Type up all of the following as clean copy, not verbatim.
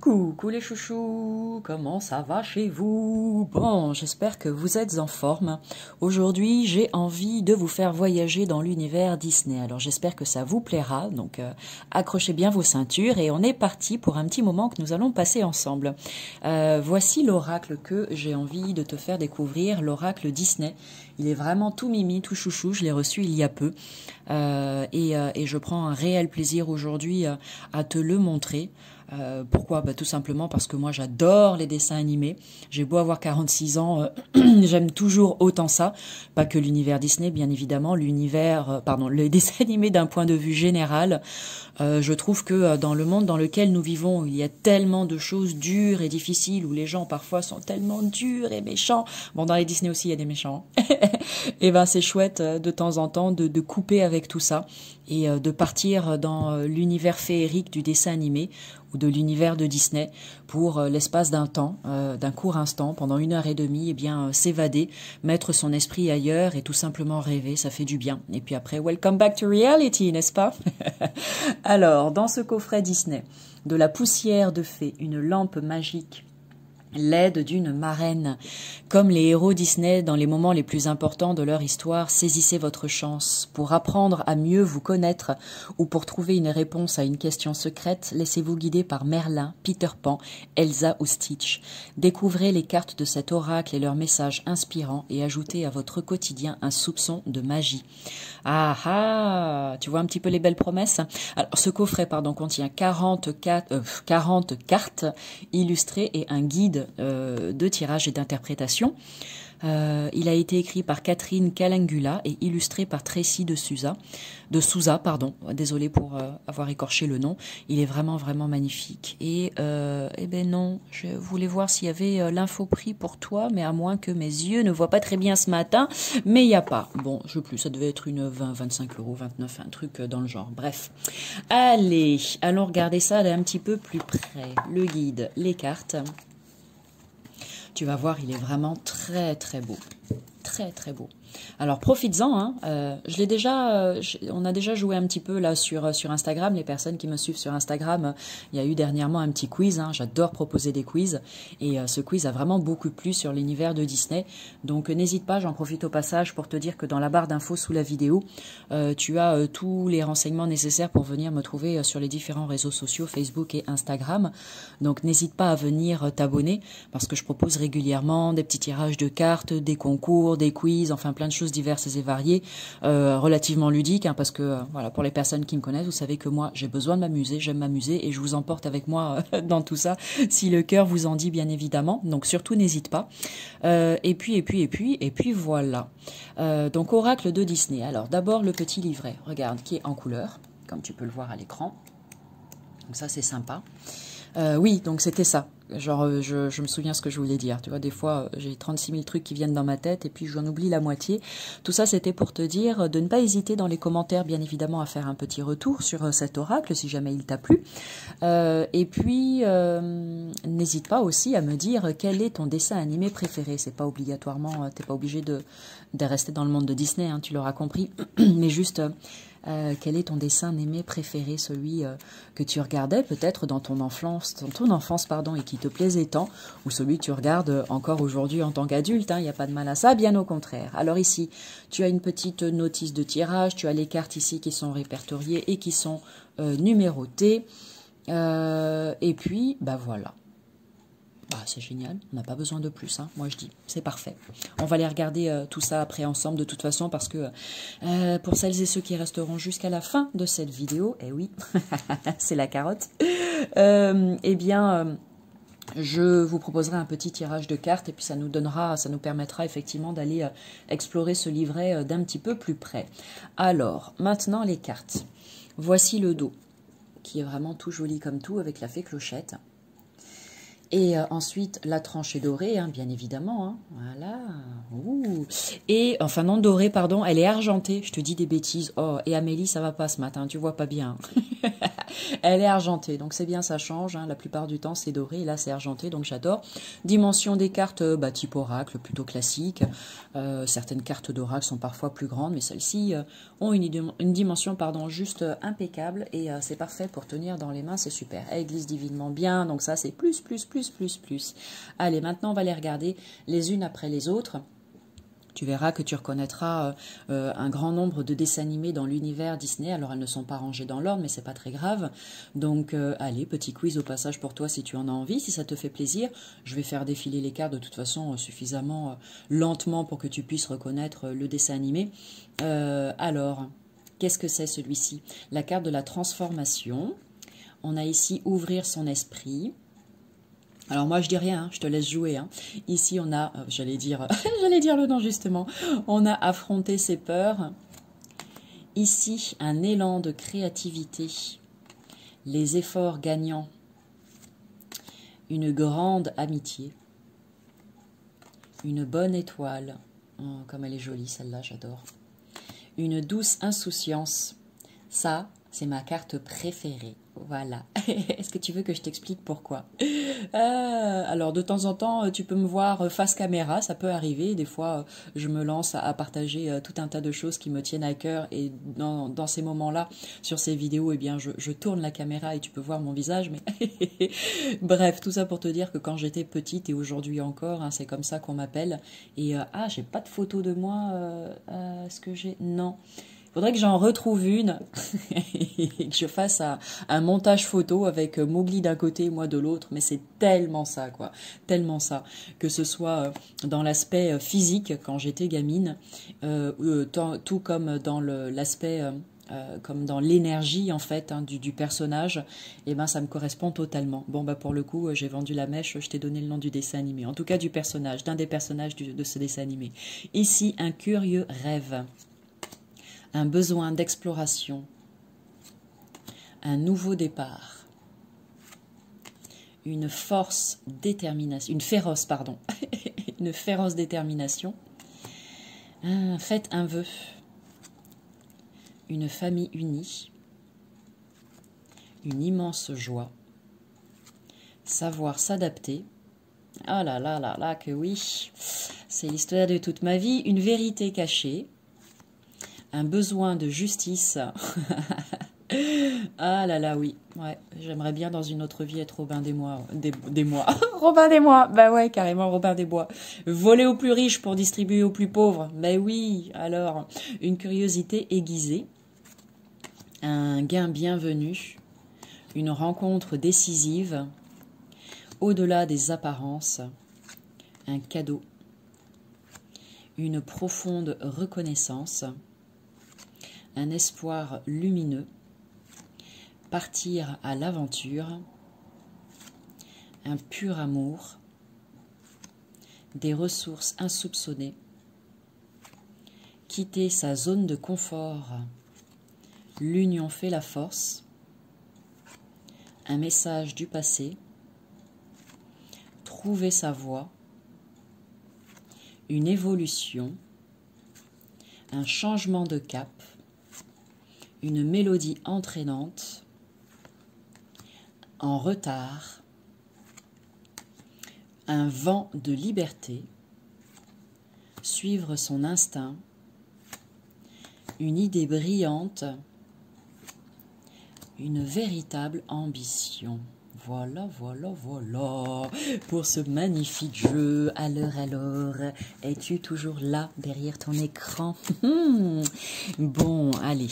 Coucou les chouchous, comment ça va chez vous? Bon, j'espère que vous êtes en forme. Aujourd'hui, j'ai envie de vous faire voyager dans l'univers Disney. Alors j'espère que ça vous plaira, donc accrochez bien vos ceintures et on est parti pour un petit moment que nous allons passer ensemble. Voici l'oracle que j'ai envie de te faire découvrir, l'oracle Disney. Il est vraiment tout mimi, tout chouchou, je l'ai reçu il y a peu et je prends un réel plaisir aujourd'hui à te le montrer. Pourquoi? Tout simplement parce que moi j'adore les dessins animés. J'ai beau avoir 46 ans, j'aime toujours autant ça. Pas que l'univers Disney, bien évidemment, les dessins animés d'un point de vue général. Je trouve que dans le monde dans lequel nous vivons, il y a tellement de choses dures et difficiles où les gens parfois sont tellement durs et méchants. Bon, dans les Disney aussi il y a des méchants. Et c'est chouette de temps en temps de couper avec tout ça et de partir dans l'univers féerique du dessin animé ou de l'univers de Disney pour l'espace d'un temps, d'un court instant, pendant 1 heure et demie, s'évader, mettre son esprit ailleurs et tout simplement rêver, ça fait du bien. Et puis après, welcome back to reality, n'est-ce pas? Alors, dans ce coffret Disney, de la poussière de fée, une lampe magique, l'aide d'une marraine. Comme les héros Disney, dans les moments les plus importants de leur histoire, saisissez votre chance. Pour apprendre à mieux vous connaître ou pour trouver une réponse à une question secrète, laissez-vous guider par Merlin, Peter Pan, Elsa ou Stitch. Découvrez les cartes de cet oracle et leurs messages inspirants et ajoutez à votre quotidien un soupçon de magie. Ah ah, tu vois un petit peu les belles promesses? Alors, ce coffret, contient 40 cartes illustrées et un guide de tirage et d'interprétation. Il a été écrit par Catherine Calangula et illustré par Tracy de Souza. Désolée pour avoir écorché le nom. Il est vraiment vraiment magnifique. Et non, je voulais voir s'il y avait l'info prix pour toi, mais à moins que mes yeux ne voient pas très bien ce matin, mais il n'y a pas. Bon, je sais plus, ça devait être une 20, 25 euros, 29, un truc dans le genre. Bref. Allez, allons regarder ça d'un petit peu plus près. Le guide, les cartes. Tu vas voir, il est vraiment très très beau. Très très beau. Alors profites-en, hein. On a déjà joué un petit peu là sur Instagram. Les personnes qui me suivent sur Instagram, il y a eu dernièrement un petit quiz. Hein. J'adore proposer des quiz et ce quiz a vraiment beaucoup plu sur l'univers de Disney. Donc n'hésite pas, j'en profite au passage pour te dire que dans la barre d'infos sous la vidéo, tu as tous les renseignements nécessaires pour venir me trouver sur les différents réseaux sociaux, Facebook et Instagram. Donc n'hésite pas à venir t'abonner parce que je propose régulièrement des petits tirages de cartes, des concours, des quiz, enfin plein de choses diverses et variées, relativement ludiques, hein, parce que voilà, pour les personnes qui me connaissent, vous savez que moi j'ai besoin de m'amuser, j'aime m'amuser et je vous emporte avec moi dans tout ça, si le cœur vous en dit bien évidemment, donc surtout n'hésite pas. Et puis voilà. Donc oracle de Disney. Alors d'abord le petit livret, regarde, qui est en couleur, comme tu peux le voir à l'écran. Donc ça c'est sympa. Oui, donc c'était ça. Genre, je me souviens ce que je voulais dire. Tu vois, des fois, j'ai 36 000 trucs qui viennent dans ma tête et puis j'en oublie la moitié. Tout ça, c'était pour te dire de ne pas hésiter dans les commentaires, bien évidemment, à faire un petit retour sur cet oracle, si jamais il t'a plu. Et puis, n'hésite pas aussi à me dire quel est ton dessin animé préféré. C'est pas obligatoirement, t'es pas obligé de rester dans le monde de Disney, hein, tu l'auras compris. Mais juste... quel est ton dessin animé préféré, celui que tu regardais peut-être dans ton enfance, et qui te plaisait tant, ou celui que tu regardes encore aujourd'hui en tant qu'adulte, hein, il n'y a pas de mal à ça, bien au contraire. Alors ici, tu as une petite notice de tirage, tu as les cartes ici qui sont répertoriées et qui sont numérotées, et puis, voilà. C'est génial, on n'a pas besoin de plus, hein. Moi je dis, c'est parfait. On va aller regarder tout ça après ensemble de toute façon parce que pour celles et ceux qui resteront jusqu'à la fin de cette vidéo, eh oui, c'est la carotte, je vous proposerai un petit tirage de cartes et puis ça nous permettra effectivement d'aller explorer ce livret d'un petit peu plus près. Alors, maintenant les cartes. Voici le dos, qui est vraiment tout joli comme tout avec la fée Clochette. Et ensuite, la tranchée dorée, hein, bien évidemment. Hein. Voilà. Ouh. Et, enfin, non dorée, pardon, elle est argentée. Je te dis des bêtises. Oh, et Amélie, ça va pas ce matin, tu vois pas bien. Elle est argentée, donc c'est bien, ça change. Hein. La plupart du temps, c'est doré. Et là, c'est argenté, donc j'adore. Dimension des cartes, type oracle, plutôt classique. Certaines cartes d'oracle sont parfois plus grandes, mais celles-ci ont une dimension juste impeccable. Et c'est parfait pour tenir dans les mains, c'est super. Elle glisse divinement bien, donc ça, c'est plus. Allez, maintenant, on va les regarder les unes après les autres. Tu verras que tu reconnaîtras un grand nombre de dessins animés dans l'univers Disney. Alors, elles ne sont pas rangées dans l'ordre, mais c'est pas très grave. Donc, allez, petit quiz au passage pour toi si tu en as envie, si ça te fait plaisir. Je vais faire défiler les cartes de toute façon suffisamment lentement pour que tu puisses reconnaître le dessin animé. Alors, qu'est-ce que c'est celui-ci? La carte de la transformation. On a ici ouvrir son esprit. Alors moi je dis rien, hein, je te laisse jouer. Hein. Ici on a, j'allais dire le nom justement, on a affronté ses peurs. Ici un élan de créativité, les efforts gagnants, une grande amitié, une bonne étoile, oh, comme elle est jolie celle-là, j'adore. Une douce insouciance, ça c'est ma carte préférée. Voilà. Est-ce que tu veux que je t'explique pourquoi? Alors, de temps en temps, tu peux me voir face caméra, ça peut arriver. Des fois, je me lance à partager tout un tas de choses qui me tiennent à cœur. Et dans ces moments-là, sur ces vidéos, eh bien, je tourne la caméra et tu peux voir mon visage. Mais bref, tout ça pour te dire que quand j'étais petite et aujourd'hui encore, hein, c'est comme ça qu'on m'appelle. Et j'ai pas de photo de moi. Est-ce que j'ai... Non. Faudrait que j'en retrouve une et que je fasse un montage photo avec Mowgli d'un côté et moi de l'autre. Mais c'est tellement ça, quoi. Tellement ça. Que ce soit dans l'aspect physique, quand j'étais gamine, tout comme dans l'aspect... comme dans l'énergie en fait hein, du personnage, et ben ça me correspond totalement. Bon bah pour le coup j'ai vendu la mèche, je t'ai donné le nom du dessin animé, en tout cas du personnage, d'un des personnages de ce dessin animé. Ici un curieux rêve, un besoin d'exploration, un nouveau départ, une force détermination, une féroce pardon, une féroce détermination. Faites un vœu, une famille unie, une immense joie, savoir s'adapter. Ah là là là là que oui, c'est l'histoire de toute ma vie, une vérité cachée. Un besoin de justice. Ah là là, oui. Ouais, j'aimerais bien dans une autre vie être Robin des Bois. Des mois. Robin des Bois. Bah ouais, carrément Robin des Bois. Voler aux plus riches pour distribuer aux plus pauvres. Ben oui, alors, une curiosité aiguisée. Un gain bienvenu. Une rencontre décisive. Au-delà des apparences. Un cadeau. Une profonde reconnaissance. Un espoir lumineux, partir à l'aventure, un pur amour, des ressources insoupçonnées, quitter sa zone de confort, l'union fait la force, un message du passé, trouver sa voie, une évolution, un changement de cap, une mélodie entraînante, en retard, un vent de liberté, suivre son instinct, une idée brillante, une véritable ambition. Voilà, voilà, voilà, pour ce magnifique jeu. Alors, es-tu toujours là, derrière ton écran? Bon, allez,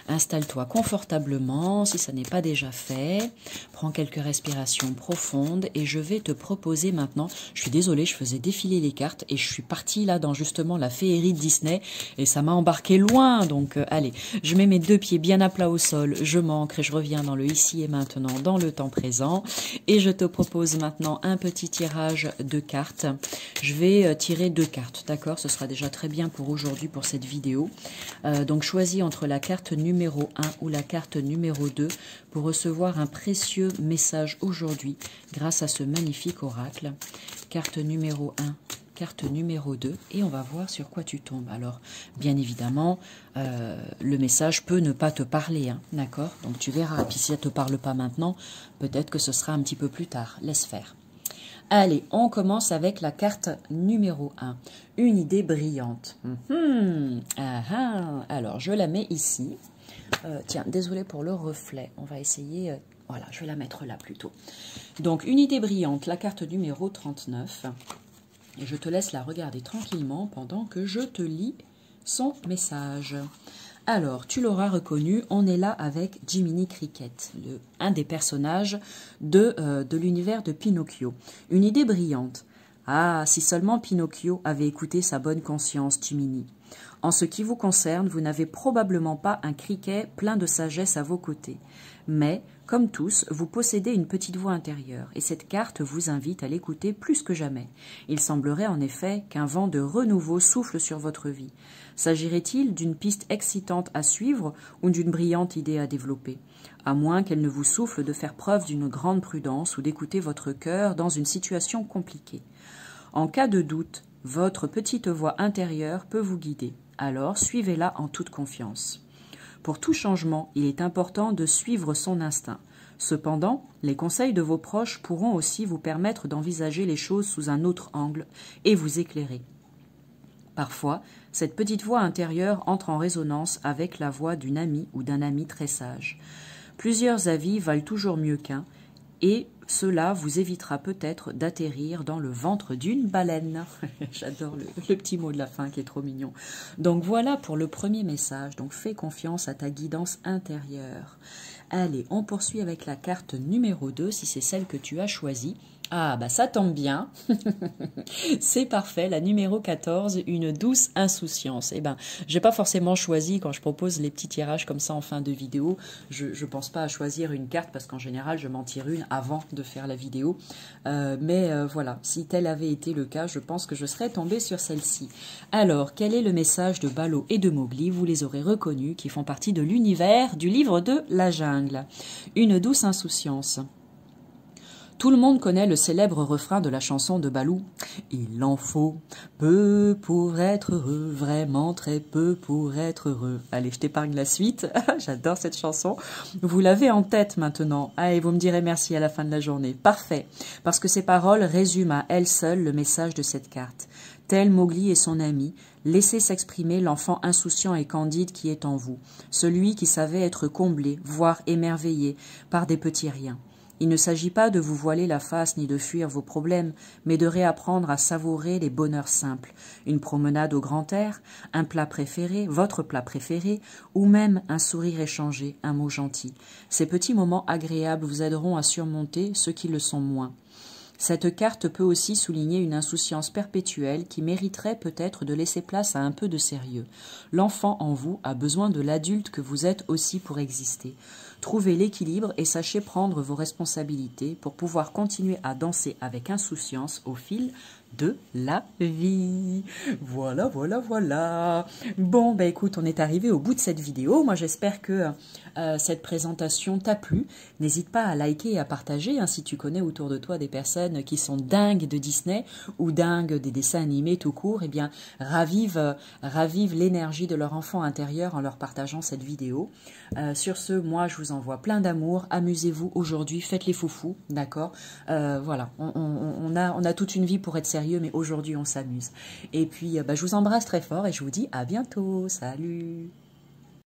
installe-toi confortablement, si ça n'est pas déjà fait. Prends quelques respirations profondes et je vais te proposer maintenant, je suis désolée, je faisais défiler les cartes et je suis partie là dans justement la féerie de Disney et ça m'a embarqué loin. Donc, allez, je mets mes deux pieds bien à plat au sol, je m'ancre et je reviens dans le ici et maintenant, dans le temps présent. Et je te propose maintenant un petit tirage de cartes. Je vais tirer 2 cartes, d'accord? Ce sera déjà très bien pour aujourd'hui, pour cette vidéo. Donc choisis entre la carte numéro 1 ou la carte numéro 2 pour recevoir un précieux message aujourd'hui grâce à ce magnifique oracle. Carte numéro 1, carte numéro 2 et on va voir sur quoi tu tombes. Alors, bien évidemment, le message peut ne pas te parler, hein, d'accord? Donc tu verras, puis si ça ne te parle pas maintenant, peut-être que ce sera un petit peu plus tard. Laisse faire. Allez, on commence avec la carte numéro 1. Une idée brillante. Alors, je la mets ici. Tiens, désolé pour le reflet. On va essayer... voilà, je vais la mettre là plutôt. Donc, une idée brillante, la carte numéro 39. Et je te laisse la regarder tranquillement pendant que je te lis son message. Alors, tu l'auras reconnu, on est là avec Jiminy Cricket, un des personnages de l'univers de Pinocchio. Une idée brillante. Ah, si seulement Pinocchio avait écouté sa bonne conscience, Jiminy. En ce qui vous concerne, vous n'avez probablement pas un criquet plein de sagesse à vos côtés. Mais, comme tous, vous possédez une petite voix intérieure, et cette carte vous invite à l'écouter plus que jamais. Il semblerait en effet qu'un vent de renouveau souffle sur votre vie. S'agirait-il d'une piste excitante à suivre ou d'une brillante idée à développer? À moins qu'elle ne vous souffle de faire preuve d'une grande prudence ou d'écouter votre cœur dans une situation compliquée. En cas de doute, votre petite voix intérieure peut vous guider. Alors, suivez-la en toute confiance. Pour tout changement, il est important de suivre son instinct. Cependant, les conseils de vos proches pourront aussi vous permettre d'envisager les choses sous un autre angle et vous éclairer. Parfois, cette petite voix intérieure entre en résonance avec la voix d'une amie ou d'un ami très sage. Plusieurs avis valent toujours mieux qu'un, et cela vous évitera peut-être d'atterrir dans le ventre d'une baleine. J'adore le petit mot de la fin qui est trop mignon. Donc voilà pour le premier message. Donc fais confiance à ta guidance intérieure. Allez, on poursuit avec la carte numéro 2, si c'est celle que tu as choisie. Ah, bah ça tombe bien. C'est parfait, la numéro 14, une douce insouciance. Eh ben, j'ai pas forcément choisi quand je propose les petits tirages comme ça en fin de vidéo. Je pense pas à choisir une carte parce qu'en général, je m'en tire une avant de faire la vidéo. Voilà, si tel avait été le cas, je pense que je serais tombée sur celle-ci. Alors, quel est le message de Baloo et de Mowgli? Vous les aurez reconnus, qui font partie de l'univers du livre de la jungle. Une douce insouciance. Tout le monde connaît le célèbre refrain de la chanson de Baloo. Il en faut peu pour être heureux, vraiment très peu pour être heureux. Allez, je t'épargne la suite. J'adore cette chanson. Vous l'avez en tête maintenant. Ah, et vous me direz merci à la fin de la journée. Parfait. Parce que ces paroles résument à elles seules le message de cette carte. Tel Mowgli et son ami, laissez s'exprimer l'enfant insouciant et candide qui est en vous. Celui qui savait être comblé, voire émerveillé par des petits riens. Il ne s'agit pas de vous voiler la face ni de fuir vos problèmes, mais de réapprendre à savourer les bonheurs simples. Une promenade au grand air, un plat préféré, votre plat préféré, ou même un sourire échangé, un mot gentil. Ces petits moments agréables vous aideront à surmonter ceux qui le sont moins. Cette carte peut aussi souligner une insouciance perpétuelle qui mériterait peut-être de laisser place à un peu de sérieux. L'enfant en vous a besoin de l'adulte que vous êtes aussi pour exister. Trouvez l'équilibre et sachez prendre vos responsabilités pour pouvoir continuer à danser avec insouciance au fil de la vie. Voilà, voilà, voilà. Bon, bah écoute, on est arrivé au bout de cette vidéo. Moi, j'espère que cette présentation t'a plu. N'hésite pas à liker et à partager hein, si tu connais autour de toi des personnes qui sont dingues de Disney ou dingues des dessins animés tout court. Eh bien, ravive l'énergie de leur enfant intérieur en leur partageant cette vidéo. Sur ce, moi, je vous envoie plein d'amour. Amusez-vous aujourd'hui, faites les foufous, d'accord? Voilà, on a toute une vie pour être sérieux, mais aujourd'hui, on s'amuse. Et puis, je vous embrasse très fort et je vous dis à bientôt. Salut!